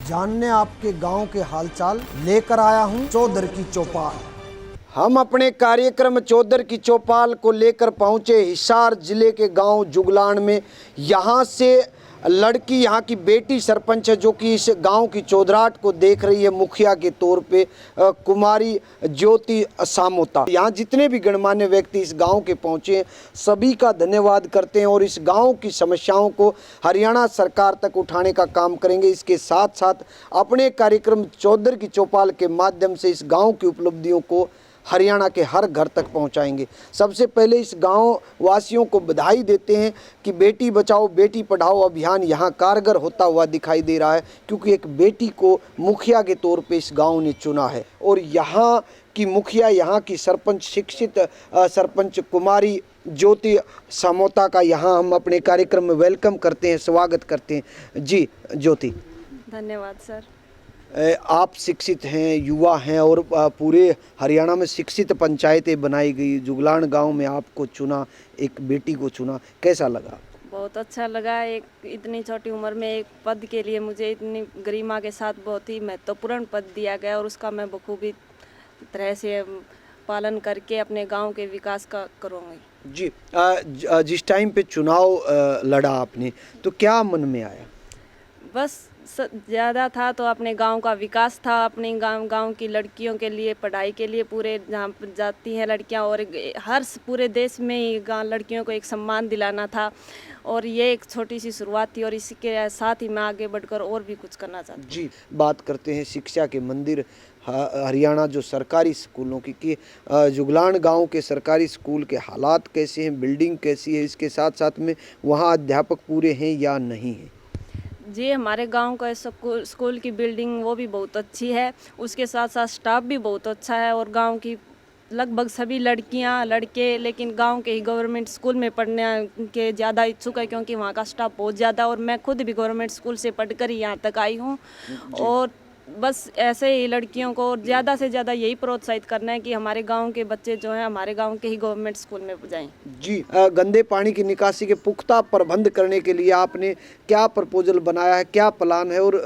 जानने आपके गांव के हालचाल लेकर आया हूं चौधर की चौपाल। हम अपने कार्यक्रम चौधर की चौपाल को लेकर पहुंचे हिसार जिले के गांव जुगलान में। यहां से लड़की, यहां की बेटी सरपंच है जो कि इस गांव की चौधराहट को देख रही है मुखिया के तौर पे, कुमारी ज्योति सामोता। यहां जितने भी गणमान्य व्यक्ति इस गांव के पहुंचे हैं सभी का धन्यवाद करते हैं और इस गांव की समस्याओं को हरियाणा सरकार तक उठाने का काम करेंगे। इसके साथ साथ अपने कार्यक्रम चौधर की चौपाल के माध्यम से इस गाँव की उपलब्धियों को हरियाणा के हर घर तक पहुंचाएंगे। सबसे पहले इस गांव वासियों को बधाई देते हैं कि बेटी बचाओ बेटी पढ़ाओ अभियान यहां कारगर होता हुआ दिखाई दे रहा है, क्योंकि एक बेटी को मुखिया के तौर पे इस गांव ने चुना है। और यहां की मुखिया, यहां की सरपंच, शिक्षित सरपंच कुमारी ज्योति सामोता का यहां हम अपने कार्यक्रम में वेलकम करते हैं, स्वागत करते हैं। जी ज्योति, धन्यवाद सर। आप शिक्षित हैं, युवा हैं और पूरे हरियाणा में शिक्षित पंचायतें बनाई गई। जुगलान गांव में आपको चुना, एक बेटी को चुना, कैसा लगा? बहुत अच्छा लगा। एक इतनी छोटी उम्र में एक पद के लिए मुझे इतनी गरिमा के साथ बहुत ही महत्वपूर्ण पद दिया गया और उसका मैं बखूबी तरह से पालन करके अपने गांव के विकास का करूँगी। जी, जिस टाइम पे चुनाव लड़ा आपने तो क्या मन में आया? बस ज़्यादा था तो अपने गांव का विकास था, अपने गांव की लड़कियों के लिए पढ़ाई के लिए, पूरे जहाँ पर जाती हैं लड़कियां और हर पूरे देश में ही लड़कियों को एक सम्मान दिलाना था। और ये एक छोटी सी शुरुआत थी और इसके साथ ही मैं आगे बढ़कर और भी कुछ करना चाहती हूँ। जी, बात करते हैं शिक्षा के मंदिर हरियाणा जो सरकारी स्कूलों की कि जुगलान गांव के सरकारी स्कूल के हालात कैसे हैं, बिल्डिंग कैसी है, इसके साथ साथ में वहाँ अध्यापक पूरे हैं या नहीं हैं? जी, हमारे गांव का स्कूल की बिल्डिंग वो भी बहुत अच्छी है, उसके साथ साथ स्टाफ भी बहुत अच्छा है और गांव की लगभग सभी लड़कियां लड़के लेकिन गांव के ही गवर्नमेंट स्कूल में पढ़ने के ज़्यादा इच्छुक है, क्योंकि वहां का स्टाफ बहुत ज़्यादा और मैं खुद भी गवर्नमेंट स्कूल से पढ़कर ही यहां तक आई हूं। और बस ऐसे ही लड़कियों को ज़्यादा से ज़्यादा यही प्रोत्साहित करना है कि हमारे गांव के बच्चे जो हैं हमारे गांव के ही गवर्नमेंट स्कूल में जाएं। जी, गंदे पानी की निकासी के पुख्ता प्रबंध करने के लिए आपने क्या प्रपोजल बनाया है, क्या प्लान है और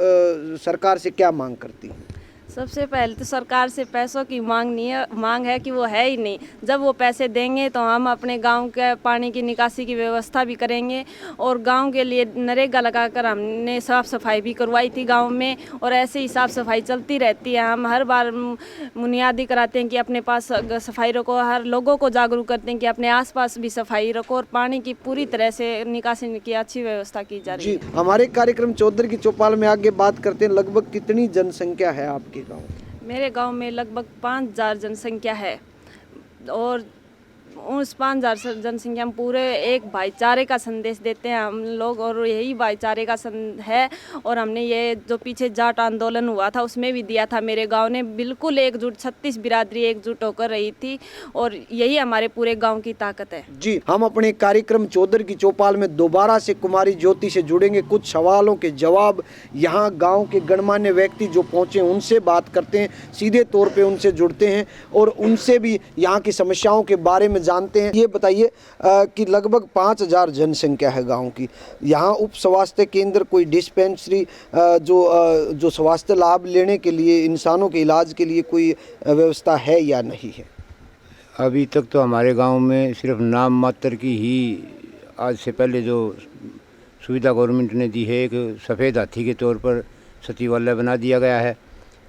सरकार से क्या मांग करती है? सबसे पहले तो सरकार से पैसों की मांग है कि वो है ही नहीं। जब वो पैसे देंगे तो हम अपने गांव के पानी की निकासी की व्यवस्था भी करेंगे और गांव के लिए नरेगा लगाकर हमने साफ़ सफाई भी करवाई थी गांव में और ऐसे ही साफ़ सफाई चलती रहती है। हम हर बार बुनियादी कराते हैं कि अपने पास सफाई रखो, हर लोगों को जागरूक करते हैं कि अपने आसपास भी सफाई रखो और पानी की पूरी तरह से निकासी की अच्छी व्यवस्था की जा रही है। जी, हमारे कार्यक्रम चौधर की चौपाल में आगे बात करते हैं। लगभग कितनी जनसंख्या है आपके गाँव? मेरे गांव में लगभग 5000 जनसंख्या है और उस 5000 जनसंख्या में पूरे एक भाईचारे का संदेश देते हैं हम लोग और यही भाईचारे का है। और हमने ये जो पीछे जाट आंदोलन हुआ था उसमें भी दिया था, मेरे गांव ने बिल्कुल एकजुट 36 बिरादरी एकजुट होकर रही थी और यही हमारे पूरे गांव की ताकत है। जी, हम अपने कार्यक्रम चौधर की चौपाल में दोबारा से कुमारी ज्योति से जुड़ेंगे। कुछ सवालों के जवाब यहाँ गाँव के गणमान्य व्यक्ति जो पहुँचे उनसे बात करते हैं, सीधे तौर पर उनसे जुड़ते हैं और उनसे भी यहाँ की समस्याओं के बारे में जानते हैं। ये बताइए कि लगभग 5000 जनसंख्या है गांव की, यहाँ उप स्वास्थ्य केंद्र, कोई डिस्पेंसरी जो स्वास्थ्य लाभ लेने के लिए, इंसानों के इलाज के लिए कोई व्यवस्था है या नहीं है? अभी तक तो हमारे गांव में सिर्फ नाम मात्र की ही आज से पहले जो सुविधा गवर्नमेंट ने दी है, एक सफ़ेद हाथी के तौर पर सचिवालय बना दिया गया है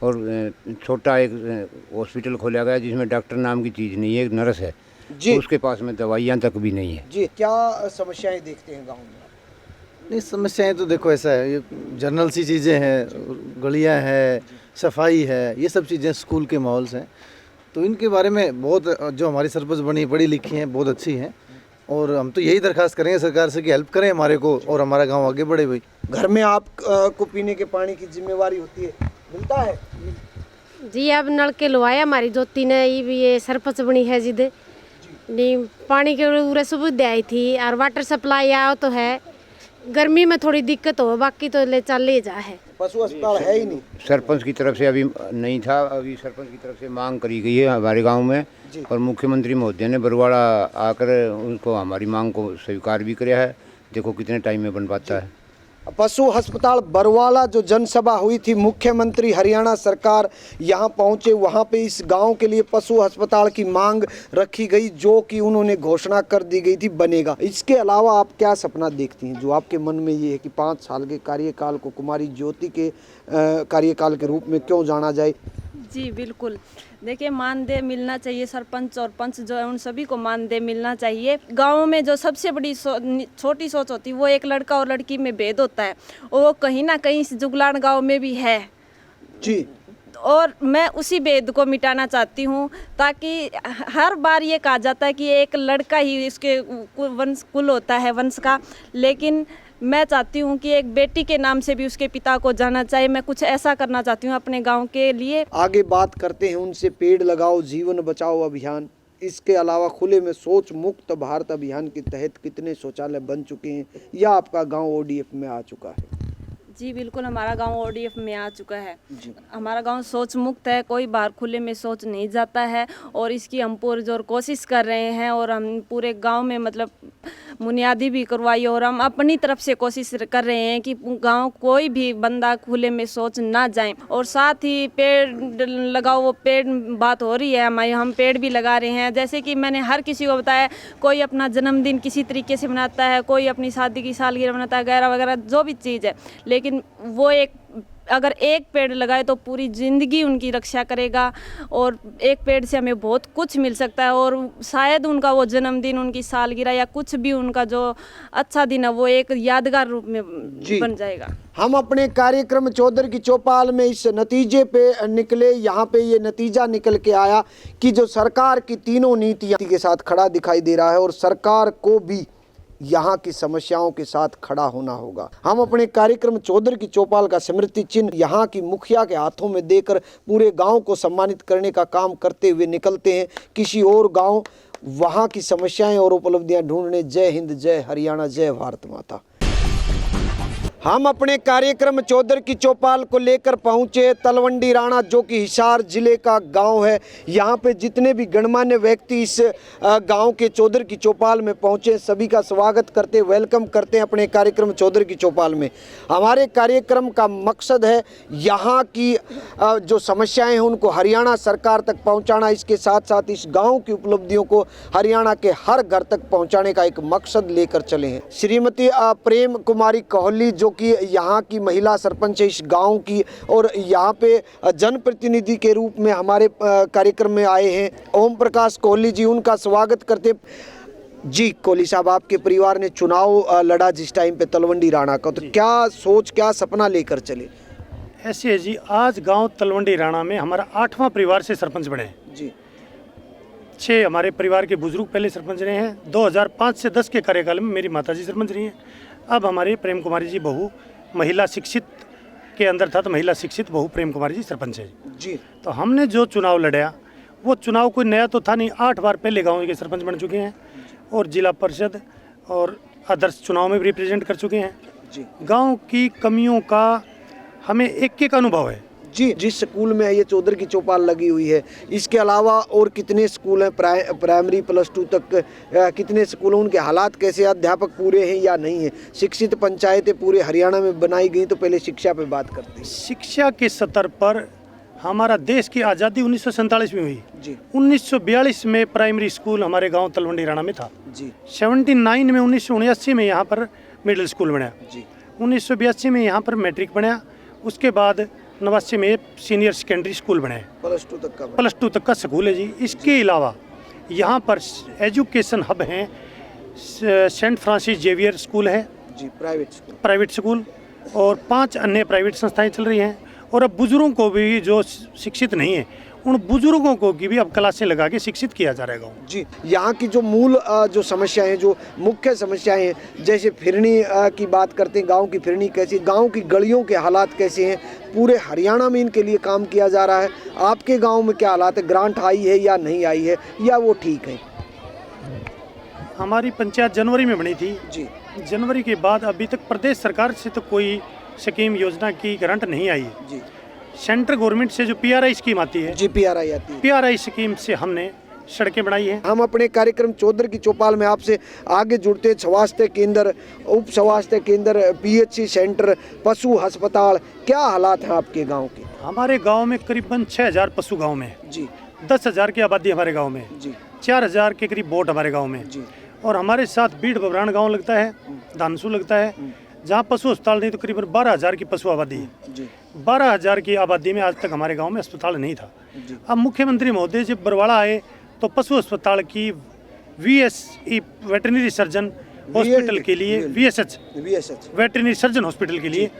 और छोटा एक हॉस्पिटल खोला गया जिसमें डॉक्टर नाम की चीज़ नहीं है, एक नर्स है जी, उसके पास में दवाइयाँ तक भी नहीं है। जी, क्या समस्याएं देखते हैं गांव में? नहीं, समस्याएं तो देखो ऐसा है, ये जनरल सी चीज़ें हैं, गलियां हैं, सफाई है, ये सब चीज़ें स्कूल के माहौल से हैं। तो इनके बारे में बहुत जो हमारी सरपंच बनी पढ़ी लिखी हैं, बहुत अच्छी हैं और हम तो यही दरख्वास्त करेंगे सरकार से कि हेल्प करें हमारे को और हमारा गाँव आगे बढ़े। भाई घर में आप को पीने के पानी की जिम्मेवारी होती है, मिलता है? जी, अब नल के लवाया हमारी ज्योति ने, ये सरपंच बनी है जिद नहीं, पानी की पूरे सुविधा आई थी और वाटर सप्लाई आओ तो है। गर्मी में थोड़ी दिक्कत हो, बाकी तो ले जा है। पशु अस्पताल है ही नहीं। सरपंच की तरफ से अभी नहीं था, अभी सरपंच की तरफ से मांग करी गई है हमारे गांव में और मुख्यमंत्री महोदय ने बरवाड़ा आकर उनको हमारी मांग को स्वीकार भी किया है। देखो कितने टाइम में बन पाता है। पशु अस्पताल बरवाला जो जनसभा हुई थी, मुख्यमंत्री हरियाणा सरकार यहाँ पहुँचे, वहाँ पे इस गांव के लिए पशु अस्पताल की मांग रखी गई, जो कि उन्होंने घोषणा कर दी गई थी बनेगा। इसके अलावा आप क्या सपना देखती हैं जो आपके मन में ये है कि 5 साल के कार्यकाल को कुमारी ज्योति के कार्यकाल के रूप में क्यों जाना जाए? जी बिल्कुल, देखिए मानदेय मिलना चाहिए, सरपंच और पंच जो है उन सभी को मानदेय मिलना चाहिए। गाँव में जो सबसे बड़ी छोटी सोच होती है वो एक लड़का और लड़की में भेद होता है, और वो कहीं ना कहीं इस जुगलान गाँव में भी है जी। और मैं उसी भेद को मिटाना चाहती हूँ, ताकि हर बार ये कहा जाता है कि एक लड़का ही इसके वंश कुल होता है वंश का, लेकिन मैं चाहती हूँ कि एक बेटी के नाम से भी उसके पिता को जाना चाहिए। मैं कुछ ऐसा करना चाहती हूँ अपने गांव के लिए। आगे बात करते हैं उनसे, पेड़ लगाओ जीवन बचाओ अभियान, इसके अलावा खुले में शौच मुक्त भारत अभियान के तहत कितने शौचालय बन चुके हैं या आपका गांव ओडीएफ में आ चुका है? जी बिल्कुल, हमारा गांव ओडीएफ में आ चुका है। हमारा गांव शौच मुक्त है, कोई बाहर खुले में शौच नहीं जाता है, और इसकी हम पुरजोर कोशिश कर रहे हैं, और हम पूरे गांव में मतलब बुनियादी भी करवाई, और हम अपनी तरफ से कोशिश कर रहे हैं कि गांव कोई भी बंदा खुले में शौच ना जाए। और साथ ही पेड़ लगाओ, वो पेड़ बात हो रही है हमारी, हम पेड़ भी लगा रहे हैं। जैसे कि मैंने हर किसी को बताया, कोई अपना जन्मदिन किसी तरीके से मनाता है, कोई अपनी शादी की सालगिरह मनाता है, वगैरह वगैरह जो भी चीज़ है, लेकिन वो अगर एक पेड़ लगाए तो पूरी ज़िंदगी उनकी रक्षा करेगा, और एक पेड़ से हमें बहुत कुछ मिल सकता है, और शायद उनका वो जन्मदिन, उनकी सालगिरह या कुछ भी उनका जो अच्छा दिन है वो एक यादगार रूप में बन जाएगा। हम अपने कार्यक्रम चौधर की चौपाल में इस नतीजे पे निकले, यहाँ पे ये नतीजा निकल के आया कि जो सरकार की तीनों नीतियाँ के साथ खड़ा दिखाई दे रहा है, और सरकार को भी यहाँ की समस्याओं के साथ खड़ा होना होगा। हम अपने कार्यक्रम चौधर की चौपाल का स्मृति चिन्ह यहाँ की मुखिया के हाथों में देकर पूरे गांव को सम्मानित करने का काम करते हुए निकलते हैं किसी और गांव, वहाँ की समस्याएं और उपलब्धियां ढूंढने। जय हिंद, जय हरियाणा, जय भारत माता। हम अपने कार्यक्रम चौधर की चौपाल को लेकर पहुंचे तलवंडी राणा, जो कि हिसार जिले का गांव है। यहाँ पे जितने भी गणमान्य व्यक्ति इस गांव के चौधर की चौपाल में पहुंचे, सभी का स्वागत करते, वेलकम करते हैं अपने कार्यक्रम चौधर की चौपाल में। हमारे कार्यक्रम का मकसद है यहाँ की जो समस्याएं हैं उनको हरियाणा सरकार तक पहुँचाना, इसके साथ साथ इस गाँव की उपलब्धियों को हरियाणा के हर घर तक पहुँचाने का एक मकसद लेकर चले हैं। श्रीमती प्रेम कुमारी कोहली, जो कि यहाँ की महिला सरपंच है इस गांव की, और यहाँ पे जनप्रतिनिधि के रूप में हमारे कार्यक्रम में आए हैं ओम प्रकाश कोहली जी, उनका स्वागत करते। जी कोहली साहब, आपके परिवार ने चुनाव लड़ा जिस टाइम पे तलवंडी राणा का, तो क्या सोच, क्या सपना लेकर चले? ऐसे है जी, आज गांव तलवंडी राणा में हमारा 8वां परिवार से सरपंच बने जी। 6 हमारे परिवार के बुजुर्ग पहले सरपंच रहे हैं। 2005 से 10 के कार्यकाल में मेरी माताजी सरपंच रही हैं। अब हमारी प्रेम कुमारी जी बहू, महिला शिक्षित के अंदर था तो महिला शिक्षित बहू प्रेम कुमारी जी सरपंच है जी। तो हमने जो चुनाव लड़ा वो चुनाव कोई नया तो था नहीं, 8 बार पहले गांव के सरपंच बन चुके हैं, और जिला परिषद और आदर्श चुनाव में भी रिप्रेजेंट कर चुके हैं जी। गांव की कमियों का हमें एक अनुभव है जी। जिस स्कूल में ये चौधर की चौपाल लगी हुई है, इसके अलावा और कितने स्कूल हैं प्राइमरी +2 तक, कितने स्कूल हैं, उनके हालात कैसे, अध्यापक पूरे हैं या नहीं है? शिक्षित पंचायतें पूरे हरियाणा में बनाई गई, तो पहले शिक्षा पे बात करते हैं। शिक्षा के स्तर पर हमारा देश की आज़ादी 1947 में हुई जी। 1942 में प्राइमरी स्कूल हमारे गांव तलवंडी राणा में था जी। 79 में 1979 में यहाँ पर मिडिल स्कूल बना जी। 1982 में यहाँ पर मैट्रिक बना, उसके बाद 89 में सीनियर सेकेंडरी स्कूल बने, +2 तक का स्कूल है जी। इसके अलावा यहाँ पर एजुकेशन हब हैं, सेंट फ्रांसिस जेवियर स्कूल है जी, प्राइवेट स्कूल, और 5 अन्य प्राइवेट संस्थाएं चल रही हैं। और अब बुजुर्गों को भी जो शिक्षित नहीं है, उन बुजुर्गों को भी अब क्लासें लगा के शिक्षित किया जा रहा है जी। यहाँ की जो मूल जो समस्याएं हैं, जो मुख्य समस्याएं हैं, जैसे फिरनी की बात करते हैं, गांव की फिरनी कैसी, गांव की गलियों के हालात कैसे हैं, पूरे हरियाणा में इनके लिए काम किया जा रहा है। आपके गांव में क्या हालात है, ग्रांट आई है या नहीं आई है, या वो ठीक है? हमारी पंचायत जनवरी में बनी थी जी। जनवरी के बाद अभी तक प्रदेश सरकार से तो कोई स्कीम योजना की ग्रांट नहीं आई है जी। सेंट्रल गवर्नमेंट से जो PRI स्कीम आती है जी, PRI आती है, PRI स्कीम से हमने सड़कें बनाई हैं। हम अपने कार्यक्रम चौधर की चौपाल में आपसे आगे जुड़ते हैं। स्वास्थ्य केंद्र, उप स्वास्थ्य केंद्र, पीएचसी सेंटर, पशु अस्पताल, क्या हालात हैं आपके गांव के? हमारे गांव में करीबन 6000 पशु गांव में है जी 10,000 की आबादी हमारे गांव में है जी 4000 के करीब वोट हमारे गांव में है। जी और हमारे साथ बीड़ बबरान गांव लगता है, धानसू लगता है, जहां पशु अस्पताल नहीं तो करीबन 12,000 की पशु आबादी है। जी 12,000 की आबादी में आज तक हमारे गांव में अस्पताल नहीं था। जी। अब मुख्यमंत्री महोदय जब बरवाड़ा आए तो पशु अस्पताल की VSE वेटरनरी सर्जन हॉस्पिटल के लिए VSH वेटरनरी सर्जन हॉस्पिटल के लिए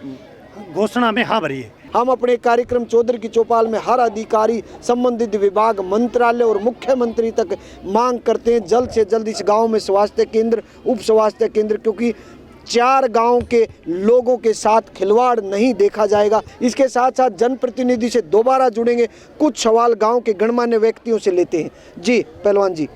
घोषणा में हाँ भरी है। हम अपने कार्यक्रम चौधर की चौपाल में हर अधिकारी, संबंधित विभाग, मंत्रालय और मुख्यमंत्री तक मांग करते हैं जल्द से जल्द इस गांव में स्वास्थ्य केंद्र, उप स्वास्थ्य केंद्र, क्योंकि 4 गांव के लोगों के साथ खिलवाड़ नहीं देखा जाएगा। इसके साथ साथ जनप्रतिनिधि से दोबारा जुड़ेंगे, कुछ सवाल गांव के गणमान्य व्यक्तियों से लेते हैं। जी पहलवान जी,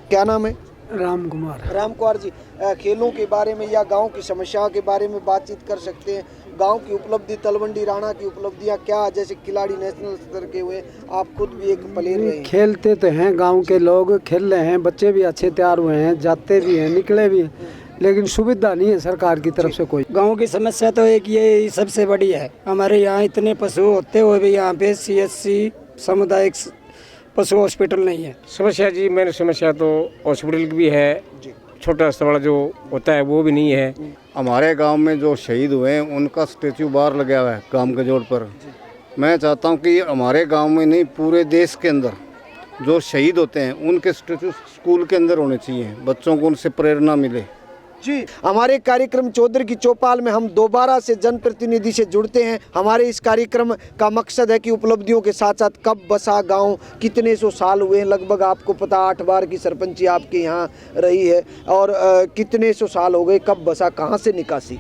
क्या नाम है? राम कुमार जी, खेलों के बारे में या गांव की समस्याओं के बारे में बातचीत कर सकते हैं। गांव की उपलब्धि, तलवंडी राणा की उपलब्धियां क्या, जैसे खिलाड़ी नेशनल स्तर के हुए, आप खुद भी एक प्लेयर रहे हैं। खेलते तो हैं, गांव के लोग खेल रहे हैं, बच्चे भी अच्छे तैयार हुए हैं, जाते भी हैं, निकले भी हैं, लेकिन सुविधा नहीं है सरकार की तरफ से कोई। गांव की समस्या तो एक ये सबसे बड़ी है। हमारे यहाँ इतने पशु होते हुए भी यहाँ पे CSC सामुदायिक पशु हॉस्पिटल नहीं है। समस्या जी, मेरी समस्या तो हॉस्पिटल की भी है, छोटा अस्पताल जो होता है वो भी नहीं है। हमारे गांव में जो शहीद हुए हैं उनका स्टेचू बाहर लगा हुआ है गांव के जोड़ पर। मैं चाहता हूं कि हमारे गांव में नहीं, पूरे देश के अंदर जो शहीद होते हैं उनके स्टेचू स्कूल के अंदर होने चाहिए, बच्चों को उनसे प्रेरणा मिले। जी, हमारे कार्यक्रम चौधर की चौपाल में हम दोबारा से जनप्रतिनिधि से जुड़ते हैं। हमारे इस कार्यक्रम का मकसद है कि उपलब्धियों के साथ साथ कब बसा गांव, कितने सौ साल हुए हैं, लगभग आपको पता 8 बार की सरपंची आपके यहाँ रही है, और कितने सौ साल हो गए, कब बसा, कहाँ से निकासी?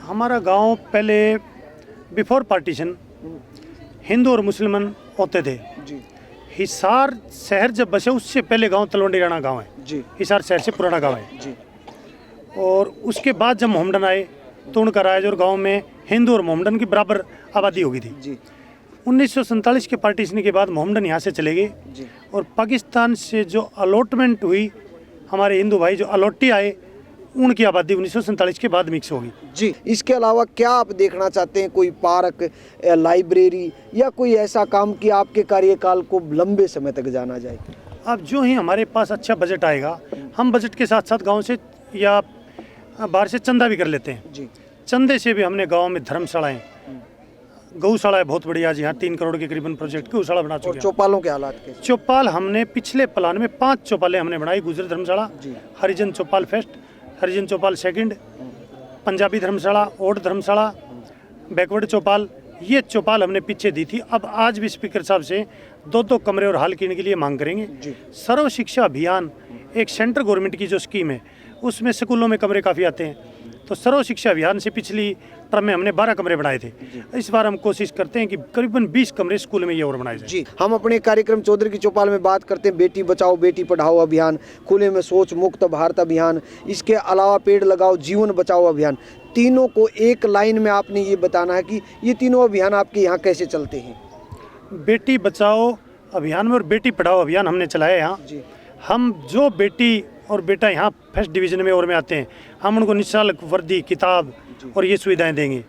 हमारा गांव पहले बिफोर पार्टीशन हिंदू और मुसलमान होते थे। जी हिसार शहर जब बसे उससे पहले गांव तलवंडी राणा गांव है। जी हिसार शहर से पुराना गांव है। जी और उसके बाद जब मोहम्मदन आए तो उनका राज और गांव में हिंदू और मोहम्मदन की बराबर आबादी हो गई थी। जी 1947 के पार्टीशन के बाद मोहम्मदन यहाँ से चले गए जी और पाकिस्तान से जो अलॉटमेंट हुई, हमारे हिंदू भाई जो अलॉटी आए, उनकी आबादी 1947 के बाद मिक्स होगी। जी, इसके अलावा क्या आप देखना चाहते हैं? कोई पार्क, लाइब्रेरी या कोई ऐसा काम कि आपके कार्यकाल को लंबे समय तक जाना जाए? अब जो ही हमारे पास अच्छा बजट आएगा, हम बजट के साथ साथ गांव से या बाहर से चंदा भी कर लेते हैं। जी चंदे से भी हमने गांव में धर्मशालाएं, गौशाला है बहुत बढ़िया, जी हाँ 3 करोड़ के करीबन प्रोजेक्ट गौशाला बना चुके हैं। चौपालों के हालात कैसे? चौपाल हमने पिछले प्लान में 5 चौपालें हमने बनाई। गुजर धर्मशाला, हरिजन चौपाल फर्स्ट, हरिजन चौपाल सेकंड, पंजाबी धर्मशाला, ओड धर्मशाला, बैकवर्ड चौपाल, ये चौपाल हमने पीछे दी थी। अब आज भी स्पीकर साहब से 2-2 कमरे और हाल कीने के लिए मांग करेंगे। सर्व शिक्षा अभियान एक सेंट्रल गवर्नमेंट की जो स्कीम है, उसमें स्कूलों में कमरे काफ़ी आते हैं। तो सर्व शिक्षा अभियान से पिछली टर्म में हमने 12 कमरे बनाए थे। इस बार हम कोशिश करते हैं कि करीबन 20 कमरे स्कूल में ये और बनाए जाए। जी, हम अपने कार्यक्रम चौधर की चौपाल में बात करते हैं बेटी बचाओ बेटी पढ़ाओ अभियान, खुले में शौच मुक्त भारत अभियान, इसके अलावा पेड़ लगाओ जीवन बचाओ अभियान। तीनों को एक लाइन में आपने ये बताना है कि ये तीनों अभियान आपके यहाँ कैसे चलते हैं। बेटी बचाओ अभियान में और बेटी पढ़ाओ अभियान हमने चलाया यहाँ। हम जो बेटी और बेटा यहाँ फर्स्ट डिवीज़न में और में आते हैं, हम उनको निःशुल्क वर्दी, किताब और ये सुविधाएं देंगे।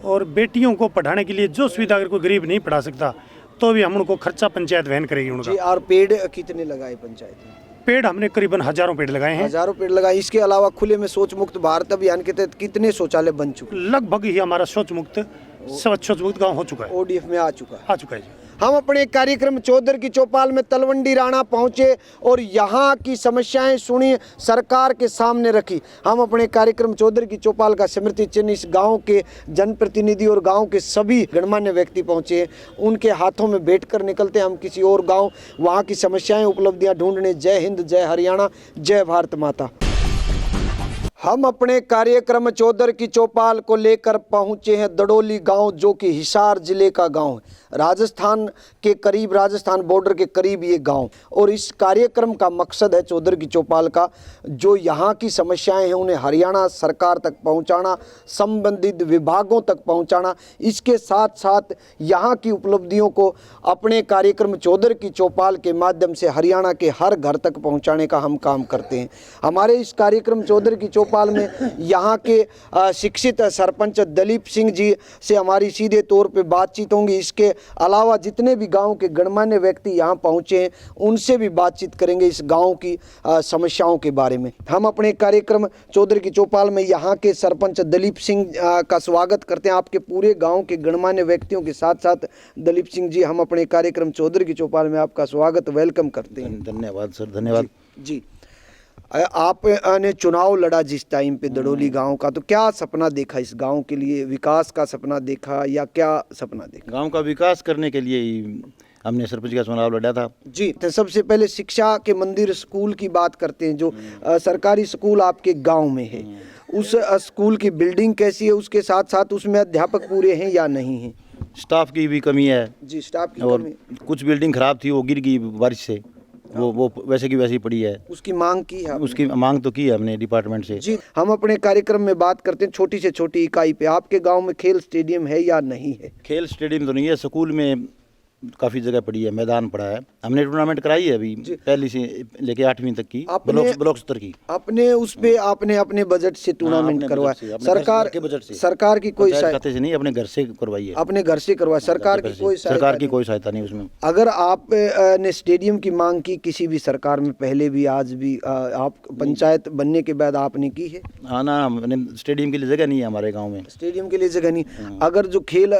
और बेटियों को पढ़ाने के लिए जो सुविधा अगर कोई गरीब नहीं पढ़ा सकता तो भी हम उनको खर्चा पंचायत वहन करेगी उनका। जी, और पेड़ कितने लगाए पंचायत में? पेड़ हमने करीबन हजारों पेड़ लगाए हैं। हजारों पेड़ लगाए। इसके अलावा खुले में शौच मुक्त भारत अभियान के तहत कितने शौचालय बन चुके? लगभग ही हमारा शौच मुक्त गाँव हो चुका है, ODF में आ चुका है जी। हम अपने कार्यक्रम चौधर की चौपाल में तलवंडी राणा पहुंचे और यहाँ की समस्याएं सुनी, सरकार के सामने रखी। हम अपने कार्यक्रम चौधर की चौपाल का स्मृति चिन्ह इस गांव के जनप्रतिनिधि और गांव के सभी गणमान्य व्यक्ति पहुंचे, उनके हाथों में बैठकर निकलते हम किसी और गांव, वहाँ की समस्याएं उपलब्धियां ढूंढने। जय हिंद, जय हरियाणा, जय भारत माता। हम अपने कार्यक्रम चौधर की चौपाल को लेकर पहुंचे हैं दड़ोली गांव, जो कि हिसार जिले का गांव है। राजस्थान के करीब, राजस्थान बॉर्डर के करीब ये गांव, और इस कार्यक्रम का मकसद है चौधर की चौपाल का, जो यहाँ की समस्याएं हैं उन्हें हरियाणा सरकार तक पहुंचाना, संबंधित विभागों तक पहुंचाना। इसके साथ साथ यहाँ की उपलब्धियों को अपने कार्यक्रम चौधर की चौपाल के माध्यम से हरियाणा के हर घर तक पहुँचाने का हम काम करते हैं। हमारे इस कार्यक्रम चौधर की चौपाल में यहाँ के शिक्षित सरपंच दलीप सिंह जी से हमारी सीधे तौर पे बातचीत होंगी। इसके अलावा जितने भी गांव के गणमान्य व्यक्ति यहाँ पहुँचे हैं उनसे भी बातचीत करेंगे इस गांव की समस्याओं के बारे में। हम अपने कार्यक्रम चौधर की चौपाल में यहाँ के सरपंच दलीप सिंह का स्वागत करते हैं। आपके पूरे गाँव के गणमान्य व्यक्तियों के साथ साथ दलीप सिंह जी, हम अपने कार्यक्रम चौधर की चौपाल में आपका स्वागत, वेलकम करते हैं। धन्यवाद सर, धन्यवाद जी। आपने चुनाव लड़ा जिस टाइम पे दड़ोली गांव का, तो क्या सपना देखा इस गांव के लिए? विकास का सपना देखा या क्या सपना देखा? गांव का विकास करने के लिए ही हमने सरपंच का चुनाव लड़ा था जी। तो सबसे पहले शिक्षा के मंदिर स्कूल की बात करते हैं, जो सरकारी स्कूल आपके गांव में है, उस स्कूल की बिल्डिंग कैसी है? उसके साथ साथ उसमें अध्यापक पूरे हैं या नहीं हैं? स्टाफ की भी कमी है जी, स्टाफ की और कमी। कुछ बिल्डिंग खराब थी, वो गिर गई बारिश से, वो वैसे की वैसी पड़ी है। उसकी मांग की है आपने? उसकी मांग तो की है हमने डिपार्टमेंट से जी। हम अपने कार्यक्रम में बात करते हैं छोटी से छोटी इकाई पे। आपके गांव में खेल स्टेडियम है या नहीं है? खेल स्टेडियम तो नहीं है, स्कूल में काफ़ी जगह पड़ी है, मैदान पड़ा है। हमने टूर्नामेंट कराई है अभी पहली से लेके 8वीं तक की, ब्लॉक स्तर की। अपने उस पे आपने अपने बजट से टूर्नामेंट करवाया? सरकार के बजट से? सरकार की कोई खाते से नहीं, अपने घर से करवाई है। अपने घर से करवाया? सरकार की कोई सहायता नहीं उसमें। अगर आप ने स्टेडियम की मांग की किसी भी सरकार में पहले भी, आज भी, आप पंचायत बनने के बाद आपने की है? हाँ ना, हमने स्टेडियम के लिए जगह नहीं है हमारे गाँव में। स्टेडियम के लिए जगह नहीं। अगर जो खेल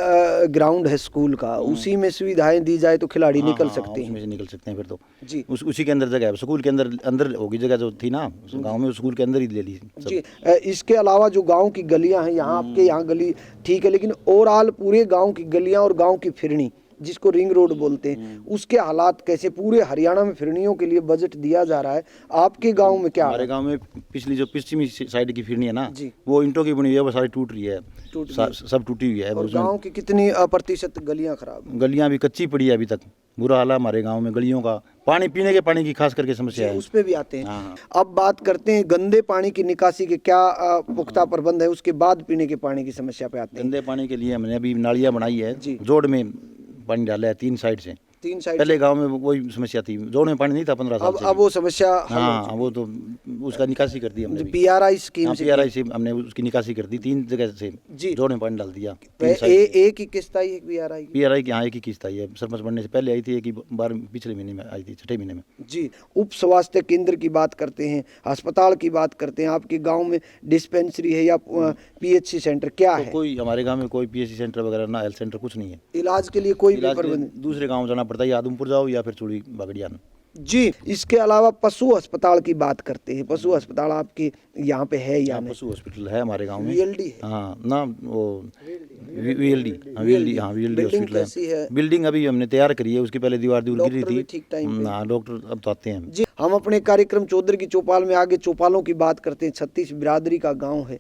ग्राउंड है स्कूल का, उसी में सुविधाएं दी जाए तो खिलाड़ी निकल सकते हैं? उसमें से निकल सकते हैं फिर तो जी। उसी के अंदर जगह है, स्कूल के अंदर होगी जगह जो थी ना गांव में, स्कूल के अंदर ही ले ली जी। इसके अलावा जो गांव की गलियां हैं, यहाँ आपके यहाँ गली ठीक है, लेकिन ओवरऑल पूरे गांव की गलियां और गांव की फिरनी, जिसको रिंग रोड बोलते हैं, उसके हालात कैसे? पूरे हरियाणा में फिरनियों के लिए बजट दिया जा रहा है, आपके गांव में क्या? हमारे गांव में पिछली जो पश्चिमी साइड की फिरनी है ना, वो ईंटों की बनी हुई है, वो सारी टूट रही है, सब टूटी हुई है। और गांव की कितनी प्रतिशत गलियां खराब? गलियां भी कच्ची पड़ी है, अभी तक बुरा हाल है हमारे गांव में गलियों का। पानी, पीने के पानी की खास करके समस्या है, उस पे भी आते हैं। अब बात करते हैं गंदे पानी की निकासी के क्या पुख्ता प्रबंध है, उसके बाद पीने के पानी की समस्या पे आते हैं। गंदे पानी के लिए हमने अभी नालियाँ बनाई है, जोड़ में पानी डाला है 3 साइड से। 3 साइड? पहले गांव में वही समस्या थी, जोड़ में पानी नहीं था 15 साल से। अब वो समस्या, हाँ, वो तो उसका निकासी कर दी हमने। PRI स्कीम से? PRI से हमने उसकी निकासी कर दी, 3 जगह से जोड़ में पानी डाल दिया। एक ही किस्त आई है PRI की? हाँ, एक ही किस्त आई है। सरपंच बनने से पहले आई थी, एक ही बार पिछले महीने में आई थी, 6ठे महीने में जी। उप स्वास्थ्य केंद्र की बात करते हैं, अस्पताल की बात करते हैं, आपके गाँव में डिस्पेंसरी है या PHC सेंटर क्या है? कोई हमारे गाँव में कोई PHC सेंटर वगैरह ना, हेल्थ सेंटर कुछ नहीं है। इलाज के लिए कोई भी प्रबंध? दूसरे गाँव जाना पड़ता है, या आदमपुर जाओ या फिर चूड़ी बागड़िया। जी। इसके अलावा पशु अस्पताल की बात करते हैं, पशु अस्पताल आपके यहाँ पे है या नहीं? पशु हॉस्पिटल है हमारे गांव में। VLD है? हाँ ना, वो VLD हॉस्पिटल है। बिल्डिंग अभी हमने तैयार करी है, उसकी पहले दीवार गिरी थी। ठीक टाइम पे? हाँ, डॉक्टर अब तो आते हैं। जी। हम अपने कार्यक्रम चौधर की चौपाल में आगे चौपालों की बात करते हैं। 36 बिरादरी का गाँव है,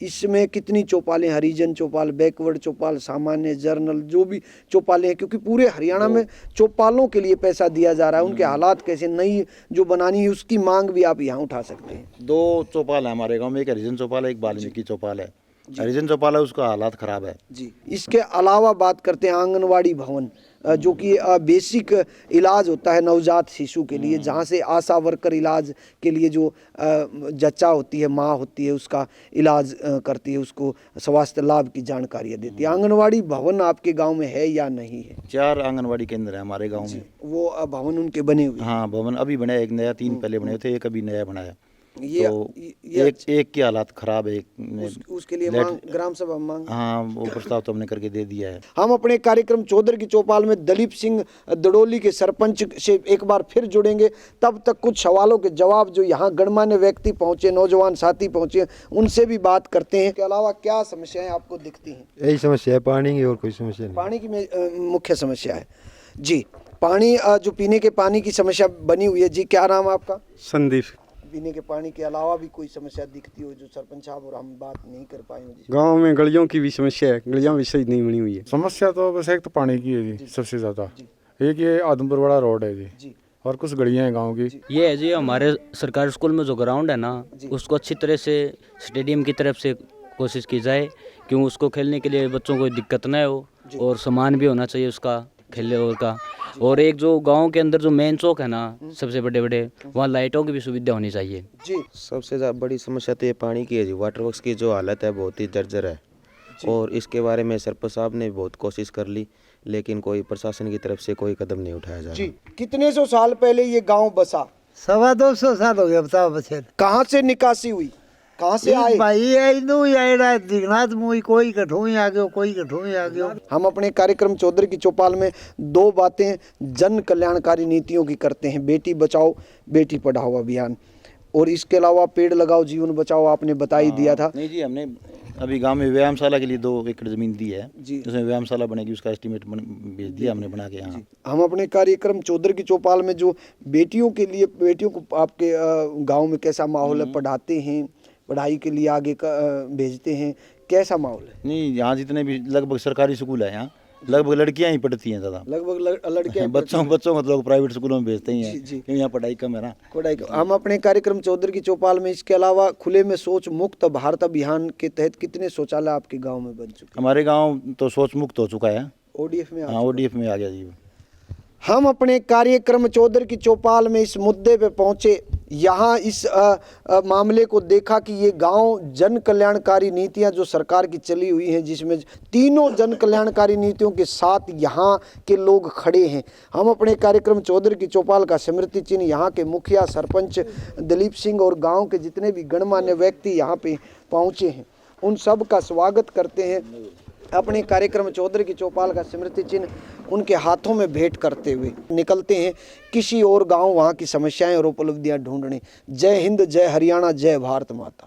इसमें कितनी चौपालें? हरिजन चौपाल, बैकवर्ड चौपाल, सामान्य, जर्नल, जो भी चौपालें हैं, क्योंकि पूरे हरियाणा में चौपालों के लिए पैसा दिया जा रहा है। उनके हालात कैसे? नई जो बनानी है उसकी मांग भी आप यहाँ उठा सकते हैं। 2 चौपाल है हमारे गांव में, एक हरिजन चौपाल है, एक वाल्मीकि चौपाल है। हरिजन चौपाल है, उसका हालात खराब है जी। इसके अलावा बात करते हैं आंगनवाड़ी भवन, जो कि बेसिक इलाज होता है नवजात शिशु के लिए, जहाँ से आशा वर्कर इलाज के लिए जो जच्चा होती है, माँ होती है, उसका इलाज करती है, उसको स्वास्थ्य लाभ की जानकारियाँ देती है। आंगनवाड़ी भवन आपके गांव में है या नहीं है? 4 आंगनवाड़ी केंद्र है हमारे गांव में। वो भवन उनके बने हुए? हाँ, भवन अभी बने, एक नया, 3 पहले बने थे, एक अभी नया बनाया। ये एक की हालात खराब है, उसके लिए मांग, ग्राम सभा मांग। हाँ, वो प्रस्ताव तो हमने करके दे दिया है। हम अपने कार्यक्रम चौधर की चौपाल में दलीप सिंह दड़ोली के सरपंच से एक बार फिर जुड़ेंगे। तब तक कुछ सवालों के जवाब जो यहाँ गणमान्य व्यक्ति पहुँचे, नौजवान साथी पहुँचे, उनसे भी बात करते हैं। इसके अलावा क्या समस्याएं आपको दिखती हैं? यही समस्या है, पानी की, और कोई समस्या नहीं। पानी की मुख्य समस्या है जी। पानी, जो पीने के पानी की समस्या बनी हुई है जी। क्या नाम आपका? संदीप। पीने के पानी के अलावा भी कोई समस्या दिखती हो जो सरपंच साहब और हम बात नहीं कर पाए हो? गांव में गलियों की भी समस्या है, गलियां भी सही नहीं बनी हुई है। समस्या तो बस एक तो पानी की है जी सबसे ज़्यादा, एक ये आदमपुर वाला रोड है जी और कुछ गलियां हैं गांव की। ये है जी हमारे सरकारी स्कूल में जो ग्राउंड है ना उसको अच्छी तरह से स्टेडियम की तरफ से कोशिश की जाए, क्यों उसको खेलने के लिए बच्चों को दिक्कत न हो और सामान भी होना चाहिए उसका खेलने और का। और एक जो गांव के अंदर जो मेन चौक है ना सबसे बड़े बड़े, वहाँ लाइटों की भी सुविधा होनी चाहिए जी। सबसे बड़ी समस्या तो ये पानी की है जी। वाटर वर्क्स की जो हालत है बहुत ही जर्जर है और इसके बारे में सरपंच साहब ने बहुत कोशिश कर ली, लेकिन कोई प्रशासन की तरफ से कोई कदम नहीं उठाया जा रहा। जी, कितने सौ साल पहले ये गांव बसा? 250 साल हो गया, बताओ बच्चे। कहाँ से निकासी हुई, कहाँ से आए? भाई दिगनाथ मुई कोई कठोई आ गयो, कोई कठोई आ गयो। हम अपने कार्यक्रम चौधरी की चौपाल में 2 बातें जन कल्याणकारी नीतियों की करते हैं, बेटी बचाओ बेटी पढ़ाओ अभियान, और इसके अलावा पेड़ लगाओ जीवन बचाओ आपने बता ही दिया था। नहीं जी, हमने अभी गांव में व्यायामशाला के लिए 2 एकड़ जमीन दी है जी, उसमें व्यायामशाला बनेगी, उसका एस्टीमेट भेज दिया हमने बना के यहाँ। हम अपने कार्यक्रम चौधरी की चौपाल में जो बेटियों के लिए, बेटियों को आपके गांव में कैसा माहौल है, पढ़ाते हैं, पढ़ाई के लिए आगे भेजते हैं, कैसा माहौल है? नहीं, यहाँ जितने भी लगभग सरकारी स्कूल है यहाँ लगभग लड़कियां ही पढ़ती हैं ज़्यादा, लगभग लड़कियां। बच्चों को तो लोग प्राइवेट स्कूलों में भेजते ही हैं क्योंकि यहाँ पढ़ाई कम है ना। पढ़ाई कम। हम अपने कार्यक्रम चौधरी की चौपाल में इसके अलावा खुले में शौच मुक्त भारत अभियान के तहत कितने शौचालय आपके गांव में बन चुके? हमारे गांव तो शौच मुक्त हो चुका है, ODF में। हाँ, ODF में आ गया जी। हम अपने कार्यक्रम चौधरी की चौपाल में इस मुद्दे पे पहुंचे, यहाँ इस मामले को देखा कि ये गांव जन कल्याणकारी नीतियां जो सरकार की चली हुई हैं, जिसमें तीनों जन कल्याणकारी नीतियों के साथ यहाँ के लोग खड़े हैं। हम अपने कार्यक्रम चौधरी की चौपाल का स्मृति चिन्ह यहाँ के मुखिया सरपंच दिलीप सिंह और गाँव के जितने भी गणमान्य व्यक्ति यहाँ पे पहुँचे हैं उन सब का स्वागत करते हैं। अपने कार्यक्रम चौधरी की चौपाल का स्मृति चिन्ह उनके हाथों में भेंट करते हुए निकलते हैं किसी और गांव वहां की समस्याएं और उपलब्धियां ढूंढने। जय हिंद, जय हरियाणा, जय भारत माता।